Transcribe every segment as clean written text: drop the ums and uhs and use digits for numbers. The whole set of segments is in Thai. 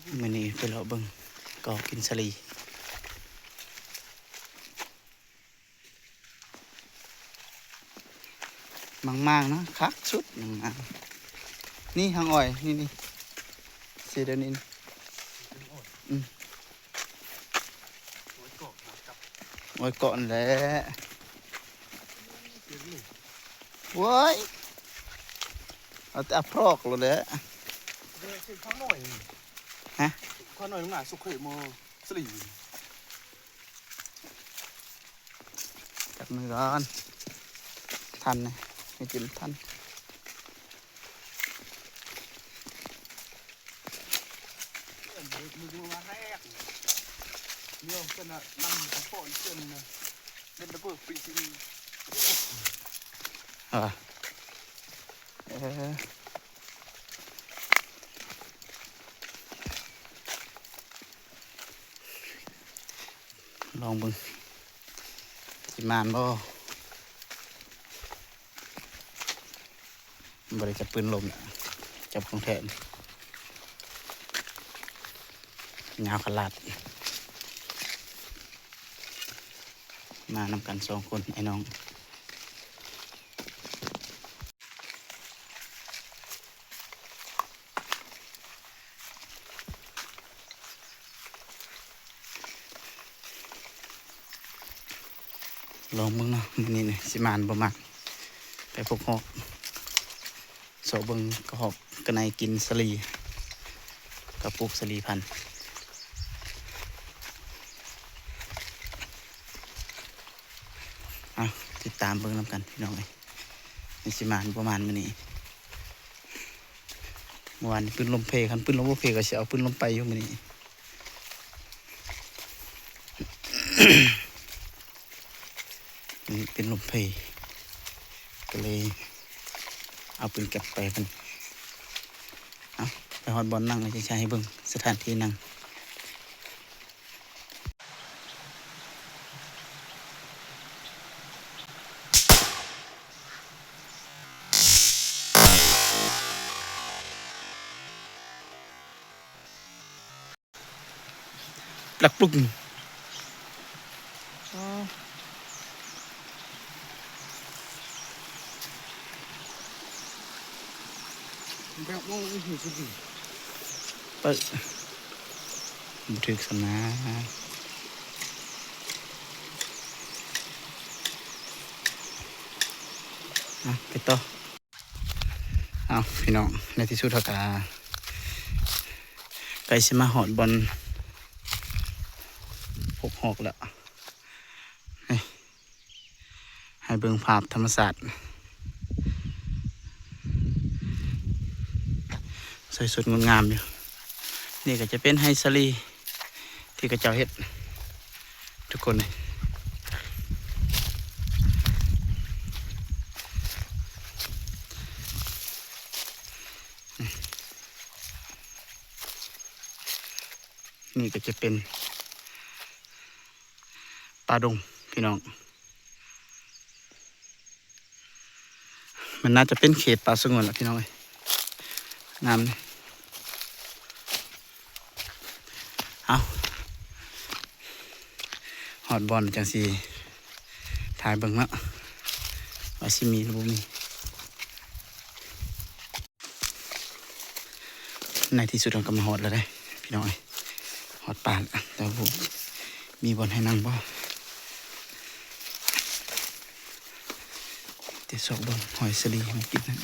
มื้อนี้ไปเลาะเบิ่งก็กินสลีมั่งๆนะคักสุดมั่งๆนี่หางอ้อยนี่สีเดยวนินอ้อยเกาะนั่นแหละโว้ยเอาแต่พรอกเลยแหละข้างหน่อยฮะข้างหน่อยน้องหนาสุกเหยโมสลี จับมือก่อนทันนะไม่กินทันมือมาแรกเนี่ยเป็นอะนั่งของโปนเกินนะเล่นระเบิดปีซีลองเบิ่งสิมานบ่บ่ได้จับปืนลมจับของแท้ยาวขลาดมานำกัน2 คนไอ้น้องลองเบิ่งเนาะมื้อนี้นี่สิมานบ่มักไปพกหอกโซเบิ่งกระหอกกระไนกินสลีกระปุกสลีพันธุ์ติดตามเบิ่งนำกันพี่น้องเอ้ยนี่สิมานประมาณมื้อนี้เมื่อวานปืนลมเพคันปืนลมบ่เพก็สิเอาปืนลมไปอยู่มื้อนี้ นี่เป็นลมเพก็เลยเอาปืนเก็บไปกันเอาไปฮอดบอลนั่งเลยจะใช้ให้เบิ่งสถานที่นั่งปลักปลุกแบบมองไม่เห็นสุดดีเปิดบันทึกสนะไปต่อเอาพี่น้องในที่สุดเขาก็ใกล้สิมาหอดบอลพกหอกแล้วให้เบิ่งภาพธรรมศาสตร์สวยสดงดงามอยู่นี่ก็จะเป็นไฮซาลีที่กระเจ้าเฮ็ดทุกคนเลยนี่ก็จะเป็นป่าดงพี่น้องมันน่าจะเป็นเขตป่าสงวนแหละพี่น้องเลยน้ำนี่เอาหอดบอลจังสีถ่ายเบิ่งละว่าสิมีหรือบ่มีในที่สุดเราก็มาหอดแล้วได้พี่น้องเลยหอดป่าแต่ผมมีบอลให้นั่งบ่เดี๋ยวสอกเบิ่งหอยสลีมากินนั่น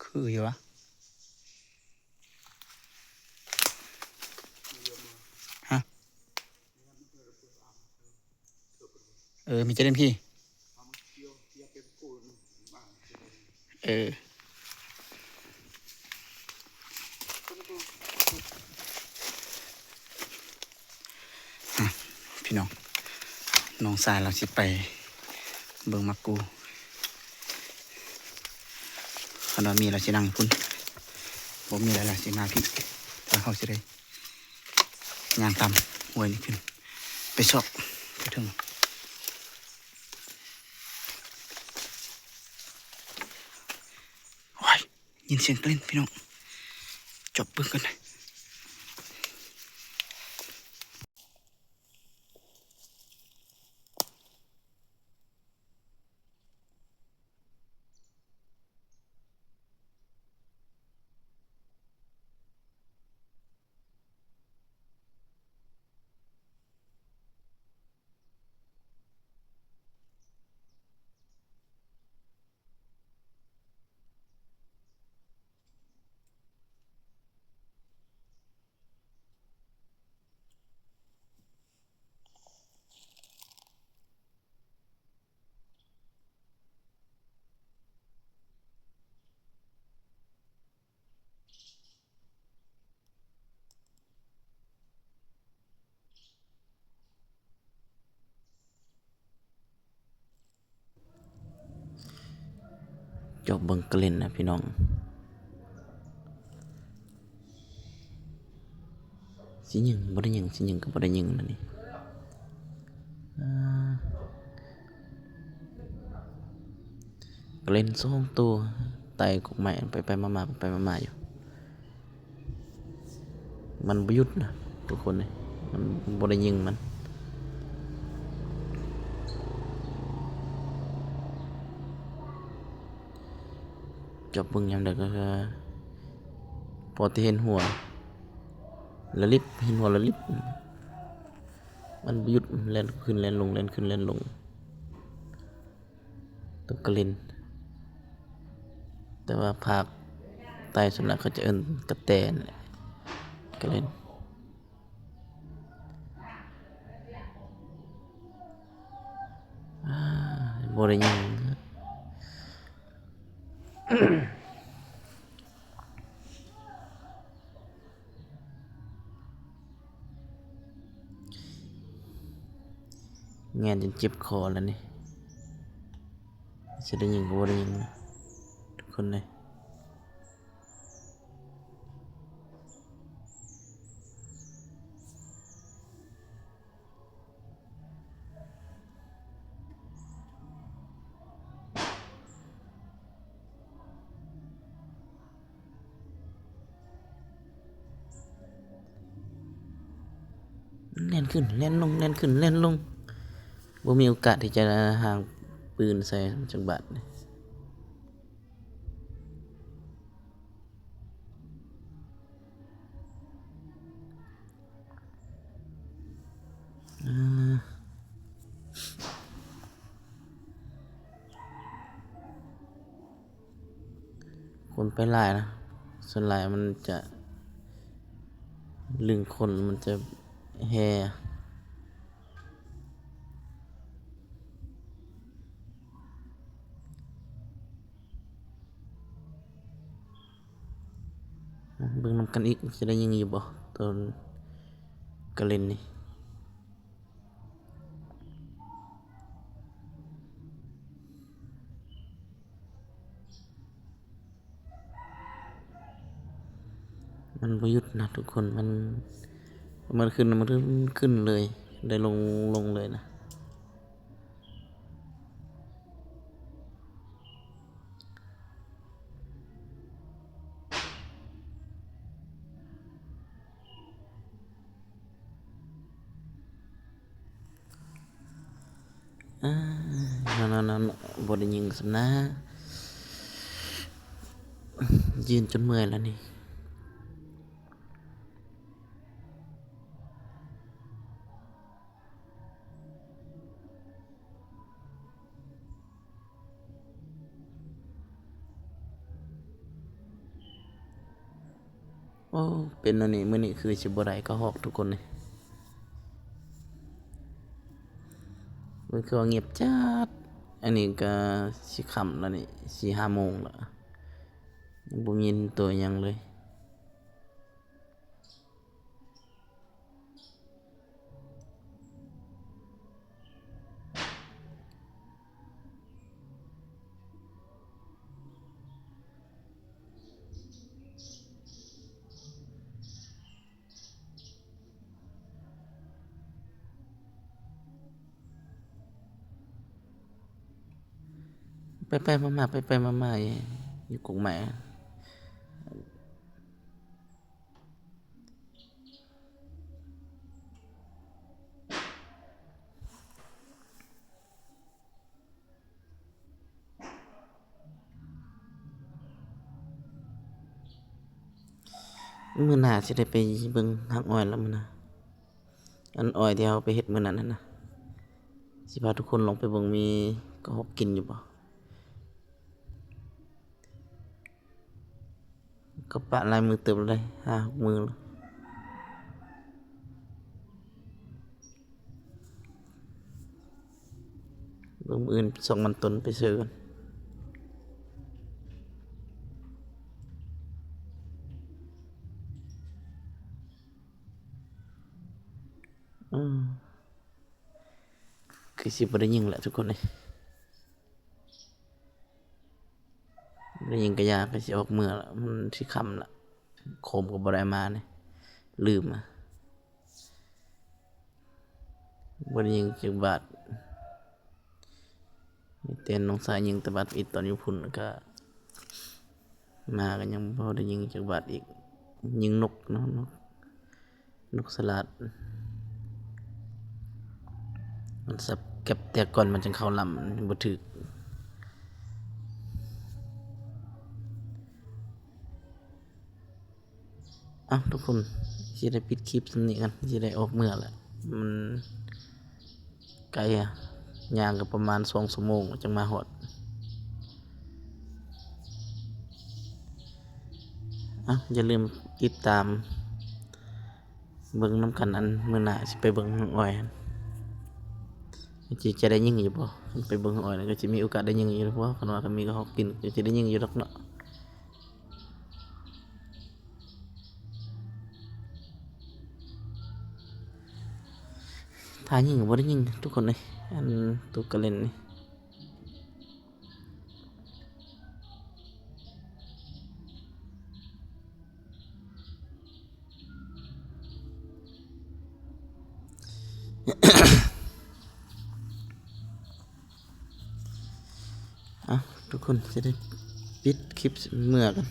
คืออยู่วะฮะมีเจเดนพี่พี่น้อง น้องสายเราสิไปเบิ่งมักกูคันว่ามีเราสินั่งพุ่นบ่มีแล้วล่ะสิมาพี่ถ้าเฮาสิได้ย่างตามห้วยนี่ขึ้นไปซอกไปถึงโอ้ยยินเสียงกลิ่นพี่น้องจบเบิ่งกันนะ จบเบิ่งกลิ่นนะพี่น้องสิหยังบ่ได้หยังสิหยังก็บ่ได้หยังนั่นนี่กลิ่น2ตัวไต่กกไม้ไปมาๆไปมาๆอยู่มันบ่หยุดนะทุกคนเลยมันบ่ได้ยิงมันจบเบิ่งยามใดก็คือพอที่เห็นหัวละลิบเห็นหัวละลิบมันบ่หยุดแล่นขึ้นแล่นลงแล่นขึ้นแล่นลงตัวกลิ่นแต่ว่าภาคใต้ส่วนมากเขาจะเอิ้นกระแตนั่นแหละกลิ่นบ่ได้ยิงแงนจนเจ็บคอแล้วนี่จะได้ยิงก็บ่ได้ยิงนะทุกคนเลยแล่นขึ้นแล่นลงแล่นขึ้นแล่นลงบ่มีโอกาสที่จะห่างปืนใส่จักบาดนี่คนไปหลายนะส่วนหลายมันจะลึงคนมันจะแห่เบิ่งนำกันอีกจะได้ยิงอยู่บ่ตอนกะเล่นนี่มันบ่หยุดนะทุกคนมันขึ้นเลยได้ลงเลยนะนั่นบ่ได้ยิงสำนะยืนจนเมื่อยแล้วนี่โอ้เป็นอันนี้มื้อนี้คือสิบ่ได้ก็ฮอกทุกคนนี่มันคือว่าเงียบจัดอันนี้ก็สิค่ำแล้วนี่4-5 โมงแล้วยังบ่มีตัวหยังเลย ไปมาๆไปมาๆอยู่กงใหม่มื้อหน้าสิได้ไปเบิ่งฮักอ้อยแล้วมื้อหน้าอันอ้อยที่เราไปเฮ็ดมื้อนั้นน่ะนะสิพาทุกคนลองไปเบิ่งมีกระหอบกินอยู่บ่ก็ปะลายมือเติบแล้วได้5-6 มื้อแล้วเบิ่งมื้ออื่น2 วันต้นไปซื้อกันอือคือสิบ่ได้ยิงแหละทุกคนเอ้ยบ่ได้ยิงก็ยาก็สิออกมื้อละมันสิค่ำละโคมก็บ่ได้มานี่ลืมบ่ได้ยิงจักบาทมีแต่น้องสายยิงแต่บาดอิดตอนอยู่พุ่นแล้วก็มาก็ยังบ่ได้ยิงจักบาทอีกยิงนกเนาะนกสลัดมันสับเก็บแต่ก่อนมันจังเข้าลำบ่ถึกทุกคนสิได้ปิดคลิปส่ำนี้กันสิได้ออกเมื่อแล้วมันไกลย่างก็ประมาณ2 ชั่วโมงจังมาฮอดอย่าลืมติดตามเบิ่งนำกันอันมื้อหน้าสิไปเบิ่งอ้อยหั่นสิจะได้ยิงอยู่บ่คันไปเบิ่งอ้อยก็สิมีโอกาสได้ยิงอยู่เพราะว่าคันว่าคันมีกระหอกกินก็สิได้ยิงอยู่ดอกเนาะถ้ายิงก็บ่ได้ยิงทุกคนเอ้ยอันตุกกะเล่นนี่ทุกคนสิได้ปิดคลิปเมื่อกัน